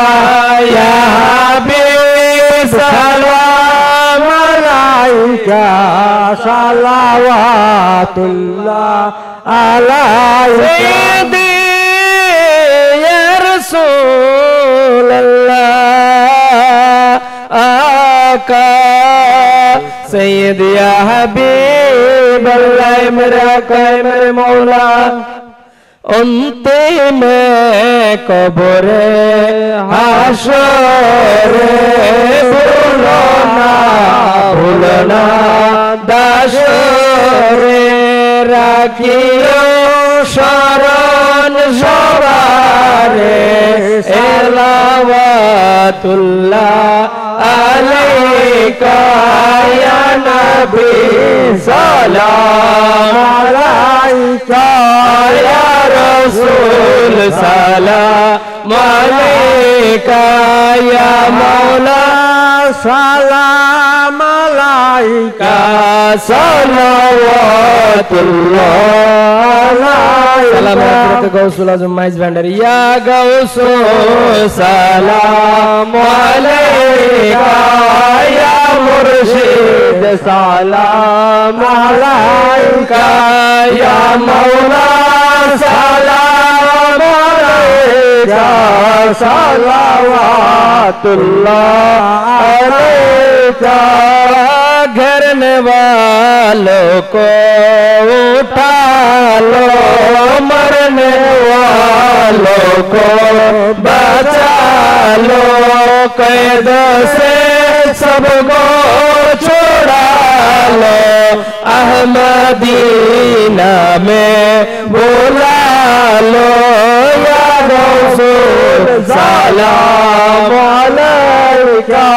ইয়া হাবিব সালাম আলাইকা সালাওয়াতুল্লাহ আলাইকা সাইয়্যিদি ইয়া রাসূলুল্লাহ আকা सैयद या हबीब अल्लाह मेरा कोई मेरे मौला अंते में कब्रे हाशरे भूलना दाशरे राखियो शरण सवारे एलावतुल्लाह अलैका या नबी सलाम अलैका या रसूल सलाम अलैका या मौला सलाम अलैका सलावतुल्लाह अलैका गौसुल आजम माइज भांडारी या गौसो सलाम अलैका या मुर्शिद सलाम अलैका या मौला सलाम अलैका सलावतुल्लाह अलैका घरने वालों को उठा लो मरने वालों को बचा लो कैद से सबको छोड़ा लो अहमदीना में बुला लो या रसूल सलाम अलैका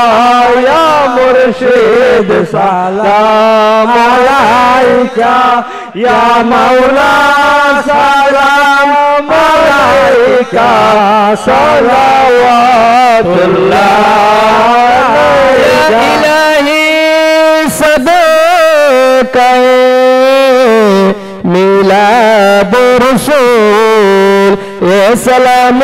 या मुर्शिद सलाम अलैका या मौला सलाम अलैका सलावतुल्लाह या इलाही सदका मिलाद रसूल ये सलाम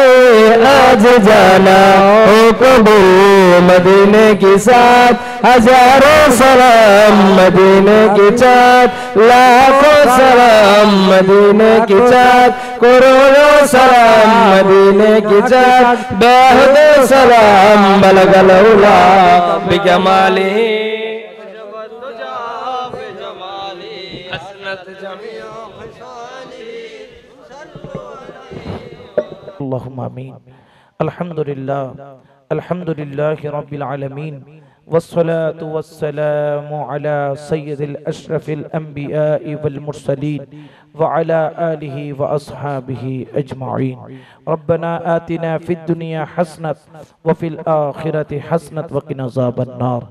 आज जाना हो कबूल मदीने के साथ हजारों सलाम मदीने के साथ लाखों सलाम मदीने के साथ करोड़ों सलाम मदीने के साथ बेहद सलाम बलगल उला बिजमाली अल्लाहुम्मा आमीन। अल्हम्दुलिल्लाह रब्बिल आलमीन वस्सलातु वस्सलामु अला सय्यिदिल अशरफिल अंबिया'i वल मुरसलीन व अला आलिहि व अस्हाबिहि अजमाइन। रब्बना आतिना फिद दुनिया हसनत व फिल आखिरति हसनत व क़िना अज़ाबन नार।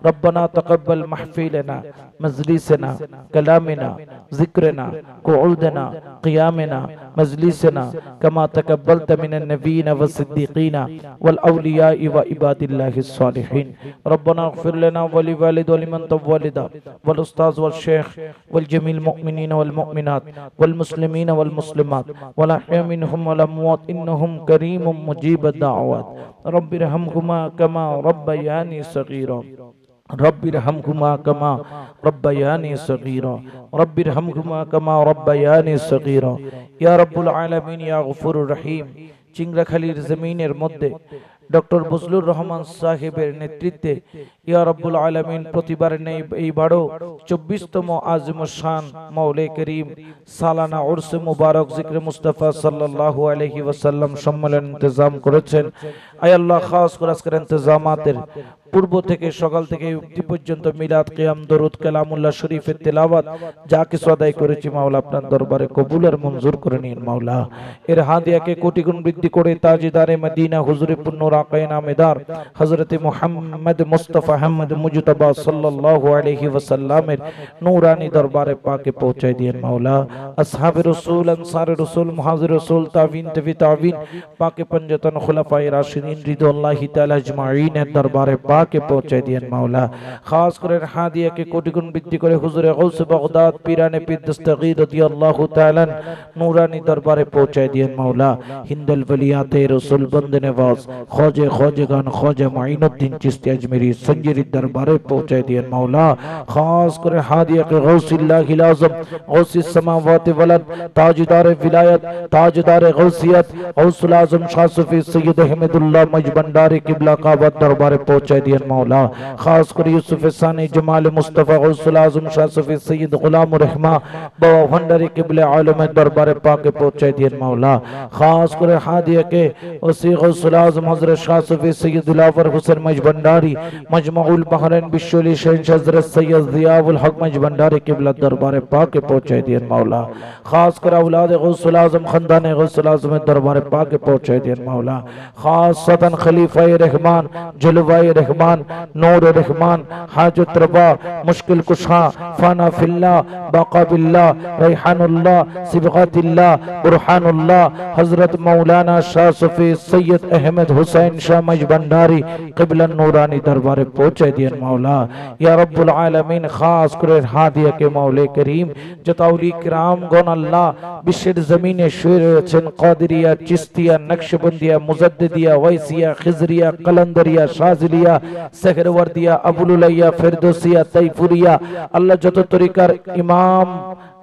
रब्बना तक़ब्बल महफ़िलना मजलिसना कलामना ज़िक्रना क़ुऊदना क़ियामना मजलिसना कमा तक़ब्बलत मिनन नबीय्यीना व सिद्दीक़ीना वल औलिया'i व इबादिल्लाहिस सालिहीन। रब्बना इग़फ़िर लना व लिवालिद व लिमन तवल्लदा वल उस्ताज़ वल शेख वल जमील मुमिनीन वल मुमिनात वल मुस्लिमीन वल मुस्लिमात वल अहया मिनहुम वल अमवात इन्नहुम करीमुम मुजीबुद दाअवात। रब्बिरहमहुमा कमा रब्बयानी सगीरा रब्बिरहमहुमा कमा रब्बयानी सगीरा रब्बिरहमहुमा कमा रब्बयानी सगीरा। या रब्बुल आलमीन या गफूरुर रहीम। चिंगराखालीर जमीনের মধ্যে ডক্টর বজলুর রহমান সাহেবের নেতৃত্বে ইয়া রব্বুল আলামিন প্রতিবার নেই এইবারও 24তম আযিমুশ শান মাওলে করিম সালানা উরস মুবারক জিকরে মুস্তাফা সাল্লাল্লাহু আলাইহি ওয়াসাল্লাম সম্মেলন ইন্তজাম করেছেন। আয় আল্লাহ খাস করে আজকের ইন্তজামাতের পূর্ব থেকে সকাল থেকে উক্তি পর্যন্ত মিলাদ কিয়াম দরুদ কালামুল্লাহ শরীফের তেলাওয়াত যা কিছু আদায় করেছি মাওলা আপনার দরবারে কবুল আর মঞ্জুর করে নিন মাওলা। এর হাদিয়াকে কোটি গুণ বৃদ্ধি করে তাজদারে মদিনা হুজুরে পুণ্য आका नामेदार हजरत मुहम्मद मुस्तफ़ा अहमद मुजतबा सल्लल्लाहु अलैहि वसल्लम नूरानी दरबारे पाके पहुँचाई दिए मौला। असहाब रसूल अंसार रसूल मुहाजिर रसूल ताबीन तबी ताबीन पाके पंजतन खुलफाए राशिदीन रिदवाल्लाहि ताला अजमाइन दरबारे पाके पहुँचाई दिए मौला। खास कर हादिया के कोटि गुण वृद्धि करे हुजूर गौस बगदाद पीराने पीर दस्तगीर रदियल्लाहु ताला नूरानी दरबारे पहुँचाई दिए मौला। हिंदल वलियाते रसूल बंद नवाज ख्वाजे ख्वाजेगान ख्वाजा मुईनुद्दीन चिश्ती अजमेरी संजीरी दरबारे पहुँचाई दिए मौला। खास कर हादिया के गौसिल्लाहिल आज़म गौसिस समावात वलद ताजदार विलायत ताजदार गौसियत गौसुल आज़म शाह सूफी सैयद अहमदुल्लाह मजबंडारी किबला काबा दरबारे पहुँचाई दिए मौला। खास कर यूसुफ सानी जमाल मुस्तफ़ा गौसुल आज़म शाह सूफी सैयद गुलाम रहमा बाबा भंडारी किबले आलम दरबारे पाके पहुँचाई दिए मौला। खास कर हादिया के उसी गौसुल आज़म हज़रत शाह सूफी सैयद दिलावर हुसैन मजबंडारी मजमाउल बहरैन बिशोली शहंशाह हज़रत सैयद ज़ियाउल हक मजबंडारी किबला दरबारे पाके पहुँचाई दिए मौला। खास कर औलाद गौसुल आज़म खानदान गौसुल आज़म दरबारे पाके पहुँचाई दिए मौला। खासतन खलीफाए रहमान जलवाए रहमान नूर रहमान हाजत रबा मुश्किल कुशा फाना फिल्लाह बाका बिल्लाह रैहानुल्लाह सिबगातिल्लाह बुरहानुल्लाह हज़रत मौलाना शाह सूफी सैयद अहमद हुसैन शाह मजबंडारी क़िबला नूरानी दरबारे पहुँचाई दिए मौला। या रब्बुल आलमीन खास कर हादिया के मौले करीम जताउली किराम गण अल्लाह बिशर जमीने शुए रয়েছেন कादिरिया चिश्तिया नक्शबंदिया मुजद्दिदिया वैसिया खिजरिया कलंदरिया शाजिलिया सहरवर्दिया अबुलुलैया फिरदौसिया तैफुरिया अल्लाह যত তরিকার ইমাম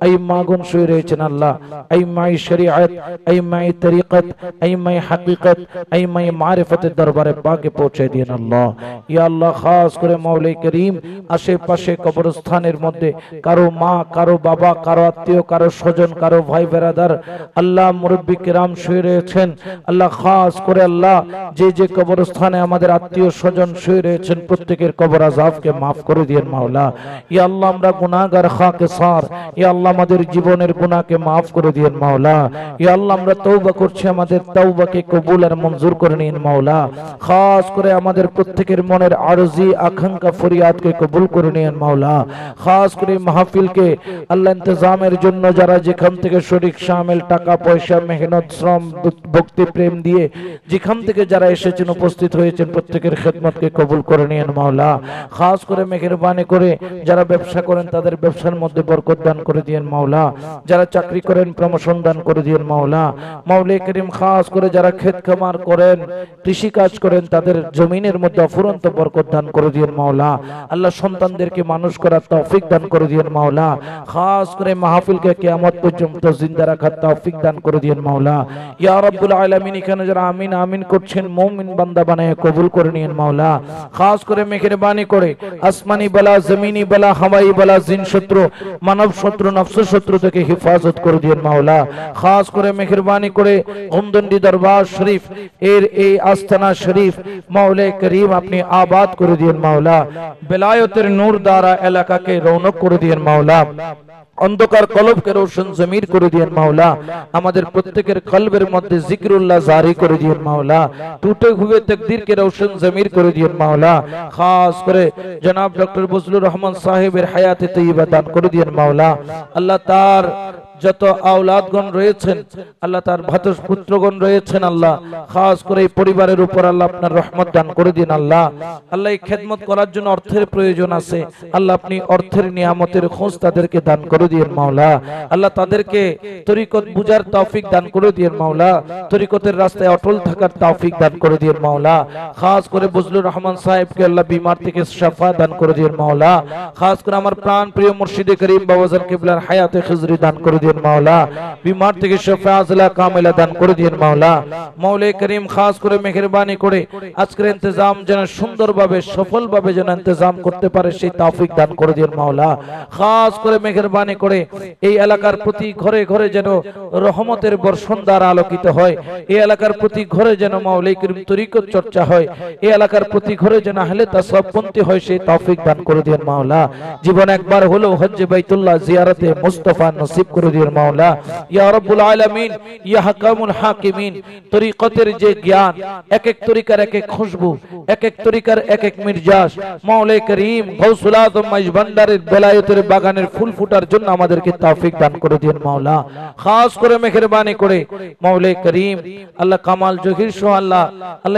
আইম্মাগুন শুয়ে রয়েছেন আল্লাহ আইম্মাই শরীয়ত আইম্মাই তরিকত আইম্মাই হাকিকত আইম্মাই মারিফতের দরবারে পাকে পৌঁছে দিন আল্লাহ। ইয়া আল্লাহ খাস করে মাওলা করিম আশেপাশে কবরস্থানের মধ্যে কারো মা কারো বাবা কারো আত্মীয় কারো স্বজন কারো ভাই বেরাদার আল্লাহ মুরব্বি কিরাম শুয়ে রয়েছেন আল্লাহ খাস করে আল্লাহ যে যে কবরস্থানে আমাদের আত্মীয় স্বজন শুয়ে রয়েছেন প্রত্যেকের কবর আযাবকে maaf করে দিন মাওলা। ইয়া আল্লাহ আমরা গুনাহগার খাকেসার ইয়া আল্লাহ আমাদের জীবনের গুনাহকে maaf করে দিন মাওলা। ইয়া আল্লাহ আমরা তওবা করছি আমাদের তওবাকে কবুল আর মঞ্জুর করে নিন মাওলা। খাস করে আমাদের প্রত্যেকের মনের আরজি আকাঙ্ক্ষা ফরিয়াদকে কবুল করে নিন মাওলা। খাস করে মাহফিলকে আল্লাহ ইন্তজামের জন্য যারা যেখান থেকে শরীক শামিল টাকা পয়সা মেহনত শ্রম ভক্তি প্রেম দিয়ে যেখান থেকে যারা এসেছেন উপস্থিত হয়েছেন প্রত্যেকের খিদমতকে কবুল করে নিন মাওলা। খাস করে মেহেরবানি করে যারা ব্যবসা করেন তাদের ব্যবসার মধ্যে বরকত দান করে দিন মাওলা। যারা চাকরি করেন প্রমোশন দান করে দিন মাওলা। মাওলা করিম খাস করে যারা ক্ষেত খামার করেন কৃষি কাজ করেন তাদের জমিনের মধ্যে অফুরন্ত বরকত দান করে দিন মাওলা। আল্লাহ সন্তানদেরকে মানুষ করার তৌফিক দান করে দিন মাওলা। খাস করে মাহফিলকে কিয়ামত পর্যন্ত জিন্দা রাখার তৌফিক দান করে দিন মাওলা। ইয়া রাব্বুল আলামিন এখানে যারা আমিন আমিন করছেন মুমিন বান্দা বানায়ে কবুল করে নিন মাওলা। খাস করে মেহেরবানি করে আসমানি বালা জমিনি বালা হাওয়াই বালা জিন শত্রু মানব শত্রু নফস শত্রু থেকে হেফাজত করে দিন মাওলা। খাস করে মেহেরবানি করে গমদন্ডি দরবার শরীফ এর এই আস্তানা শরীফ মাওলা করিম আপনি আবাদ করে দিন মাওলা। বেলায়েতের নূর দ্বারা এলাকাকে রৌনক করে দিন মাওলা। অন্ধকার কলবকে রোশন জমির করে দিন মাওলা। আমাদের প্রত্যেকের কলবের মধ্যে জিকরুল্লাহ জারি করে দিন মাওলা। টুটে হুয়ে তাকদীরকে রোশন জমির করে দিন মাওলা। খাস করে জনাব ডক্টর বজলুর রহমান সাহেবের হায়াতে তৈয়বা দান করে দিন মাওলা। আল্লাহ তার যত আওলাদগণ রয়েছেন আল্লাহ তার ভাতস পুত্রগণ রয়েছেন আল্লাহ খাস করে এই পরিবারের উপর আল্লাহ আপনার রহমত দান করে দিন আল্লাহ। আল্লাহ এই খেদমত করার জন্য অর্থের প্রয়োজন আছে আল্লাহ আপনি অর্থের নিয়ামতের খোঁজ তাদেরকে দান করে দিন মাওলা। আল্লাহ তাদেরকে তরিকত বুঝার তৌফিক দান করে দিন মাওলা। তরিকতের রাস্তায় অটল থাকার তৌফিক দান করে দিন মাওলা। খাস করে বজলুর রহমান সাহেবকে আল্লাহ বিমার থেকে শিফা দান করে দিন মাওলা। খাস করে আমার প্রাণ প্রিয় মুর্শিদে করিম বাবাজান কিবলার হায়াতে খিজরি দান করে দিন মাওলা। বিমার থেকে শিফা আজলা কামিলা দান করে দিন মাওলা। মাওলা করিম খাস করে মেহেরবানি করে আজকের ইন্তজাম যেন সুন্দরভাবে সফলভাবে যেন ইন্তজাম করতে পারে সেই তৌফিক দান করে দিন মাওলা। খাস করে মেহেরবানি করে এই এলাকার প্রতি ঘরে ঘরে যেন রহমতের বর্ষণ দ্বারা আলোকিত হয়। এই এলাকার প্রতি ঘরে যেন মাওলা করিম তরিকত চর্চা হয়। এই এলাকার প্রতি ঘরে যেন আহলে তাসাউফপন্থী হয় সেই তৌফিক দান করে দিন মাওলা। জীবন একবার হলো হজ্জে বাইতুল্লাহ জিয়ারতে মুস্তাফা নসিব করে দিন মাওলা। ইয়া রাব্বুল আলামিন, ইয়া হাকামুল হাকিমিন, তরিকতের যে জ্ঞান, এক এক তরিকার এক এক খুশবু, এক এক তরিকার এক এক মির্জাস, মাওলা করিম গাউসুল আজম মাইজ ভান্ডারের বেলায়েতের বাগানের ফুল ফুটার জন্য আমাদেরকে তৌফিক দান করে দিন মাওলা। খাস করে মেহেরবানি করে মাওলা করিম আল্লাহ কামাল জহির সহ আল্লাহ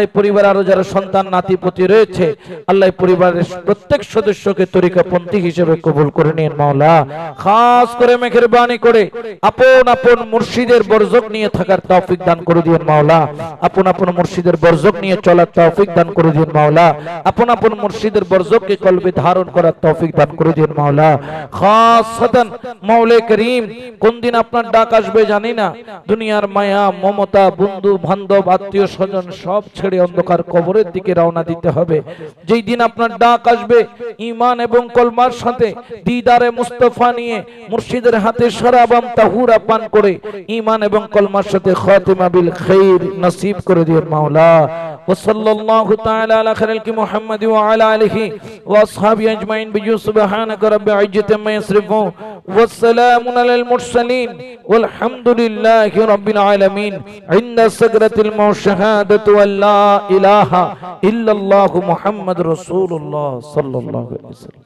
এই পরিবার আরো যারা সন্তান নাতিপতি রয়েছে, আল্লাহ পরিবারের প্রত্যেক সদস্যকে তরিকাপন্থী হিসেবে কবুল করে নিন মাওলা। খাস করে মেহেরবানি করে আপন আপন মুর্শিদের বরজক নিয়ে থাকার তৌফিক দান করে দিন মাওলা। আপন আপন মুর্শিদের বরজক নিয়ে চলার তৌফিক দান করে দিন মাওলা। আপন আপন মুর্শিদের বরজককে কলবে ধারণ করার তৌফিক দান করে দিন মাওলা। খাসতান মাওলা করিম কোন দিন আপনার ডাক আসবে জানি না, দুনিয়ার মায়া মমতা বন্ধু বান্ধব আত্মীয় স্বজন সব ছেড়ে অন্ধকার কবরের দিকে রওনা দিতে হবে। যেই দিন আপনার ডাক আসবে ঈমান এবং কলমার সাথে দিদারে মুস্তাফা নিয়ে মুর্শিদের হাতে শরাবাম তাহুরা পান করে ঈমান এবং কলমার সাথে খাতিমা বিল খাইর নসিব করে দিন মাওলা। ওয়া সাল্লাল্লাহু তাআলা আলা খায়রিল মুহাম্মাদ ওয়া আলা আলিহি ওয়া আসহাবিহি আজমাইন বিজু সুবহানাকা রাব্বিল ইজ্জাতি আম্মা ইয়াসিফুন ওয়া সালামুন আলাল মুরসালিন ওয়াল হামদুলিল্লাহি রাব্বিল আলামিন ইনদা সাকরাতিল মাউত শাহাদাতু আল্লা ইলাহা ইল্লাল্লাহু মুহাম্মাদুর রাসূলুল্লাহ সাল্লাল্লাহু আলাইহি ওয়াসাল্লাম।